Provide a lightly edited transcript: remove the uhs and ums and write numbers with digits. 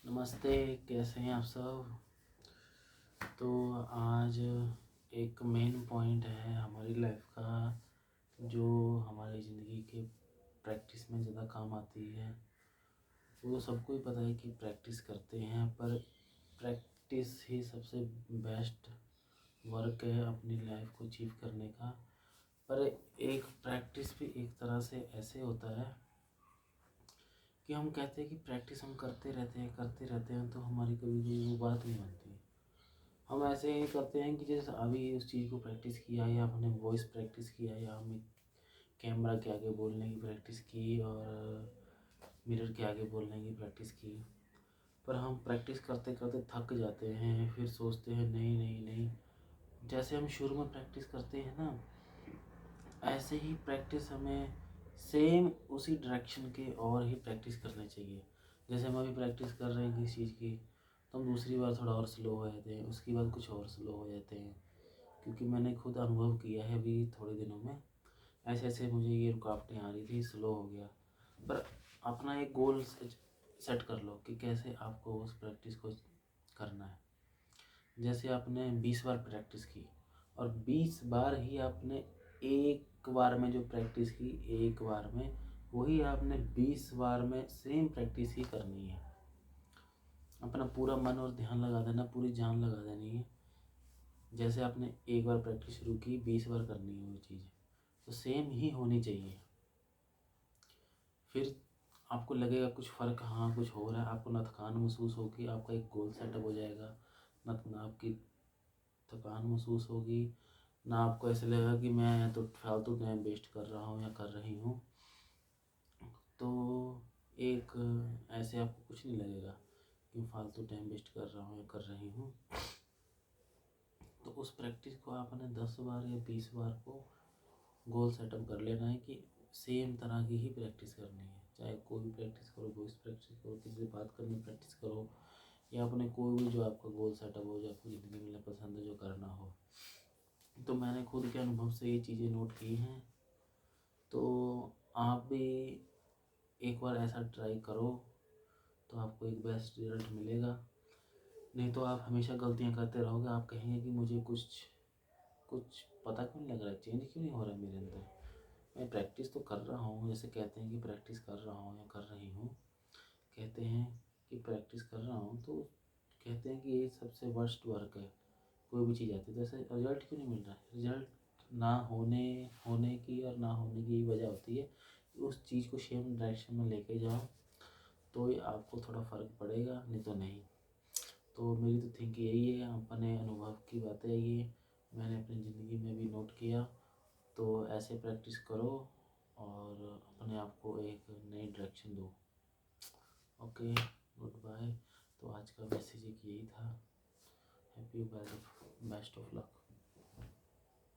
नमस्ते, कैसे हैं आप सब। तो आज एक मेन पॉइंट है हमारी लाइफ का, जो हमारी ज़िंदगी के प्रैक्टिस में ज़्यादा काम आती है। वो तो सबको ही पता है कि प्रैक्टिस करते हैं, पर प्रैक्टिस ही सबसे बेस्ट वर्क है अपनी लाइफ को अचीव करने का। पर एक प्रैक्टिस भी एक तरह से ऐसे होता है कि हम कहते हैं कि प्रैक्टिस हम करते रहते हैं, तो हमारी कभी भी वो बात नहीं बनती। हम ऐसे ही करते हैं कि जैसे अभी उस चीज़ को प्रैक्टिस किया, या हमने वॉइस प्रैक्टिस किया, या हमने कैमरा के आगे बोलने की प्रैक्टिस की, और मिरर के आगे बोलने की प्रैक्टिस की। पर हम प्रैक्टिस करते करते थक जाते हैं, फिर सोचते हैं नहीं नहीं नहीं। जैसे हम शुरू में प्रैक्टिस करते हैं ना, ऐसे ही प्रैक्टिस हमें सेम उसी डायरेक्शन के और ही प्रैक्टिस करनी चाहिए। जैसे हम अभी प्रैक्टिस कर रहे हैं किसी चीज़ की, तो हम दूसरी बार थोड़ा और स्लो हो जाते हैं, उसके बाद कुछ और स्लो हो जाते हैं। क्योंकि मैंने खुद अनुभव किया है अभी थोड़े दिनों में, ऐसे ऐसे मुझे ये रुकावटें आ रही थी, स्लो हो गया। पर अपना एक गोल सेट कर लो कि कैसे आपको उस प्रैक्टिस को करना है। जैसे आपने 20 बार प्रैक्टिस की, और 20 बार ही आपने एक बार में जो प्रैक्टिस की, एक बार में वही आपने 20 बार में सेम प्रैक्टिस ही करनी है। अपना पूरा मन और ध्यान लगा देना, पूरी जान लगा देनी है। जैसे आपने एक बार प्रैक्टिस शुरू की, 20 बार करनी है वो चीज़, तो सेम ही होनी चाहिए। फिर आपको लगेगा कुछ फ़र्क, हाँ कुछ हो रहा है। आपको ना थकान महसूस होगी, आपका एक गोल सेटअप हो जाएगा। ना आपकी थकान महसूस होगी, ना आपको ऐसे लगेगा कि मैं तो फालतू टाइम वेस्ट कर रहा हूँ या कर रही हूँ। तो एक ऐसे आपको कुछ नहीं लगेगा कि फालतू टाइम वेस्ट कर रहा हूँ या कर रही हूँ। तो उस प्रैक्टिस को आपने 10 बार या 20 बार को गोल सेटअप कर लेना है कि सेम तरह की ही प्रैक्टिस करनी है। चाहे कोई भी प्रैक्टिस करो, वॉइस प्रैक्टिस करो, किसी से बात करनी प्रैक्टिस करो, या अपने कोई भी जो आपका गोल सेटअप हो, जो आपको ज़िंदगी में पसंद है, जो करना हो। तो मैंने खुद के अनुभव से ये चीज़ें नोट की हैं। तो आप भी एक बार ऐसा ट्राई करो, तो आपको एक बेस्ट रिजल्ट मिलेगा। नहीं तो आप हमेशा गलतियाँ करते रहोगे। आप कहेंगे कि मुझे कुछ कुछ पता क्यों नहीं लग रहा है, चेंज क्यों नहीं हो रहा है मेरे अंदर। मैं प्रैक्टिस तो कर रहा हूँ, जैसे कहते हैं कि प्रैक्टिस कर रहा हूँ या कर रही हूँ। कहते हैं कि प्रैक्टिस कर रहा हूँ, तो कहते हैं कि ये सबसे वर्स्ट वर्क है। कोई भी चीज़ आती है तो ऐसे रिजल्ट क्यों नहीं मिल रहा है। रिजल्ट ना होने की और ना होने की यही वजह होती है। उस चीज़ को सेम डायरेक्शन में लेके जाओ, तो ही आपको थोड़ा फ़र्क पड़ेगा, नहीं तो नहीं। तो मेरी तो थिंक यही है, अपने अनुभव की बात है ये, मैंने अपनी ज़िंदगी में भी नोट किया। तो ऐसे प्रैक्टिस करो और अपने आप को एक नई डायरेक्शन दो। Okay, good bye. तो आज का मैसेज एक यही था। Happy best of luck.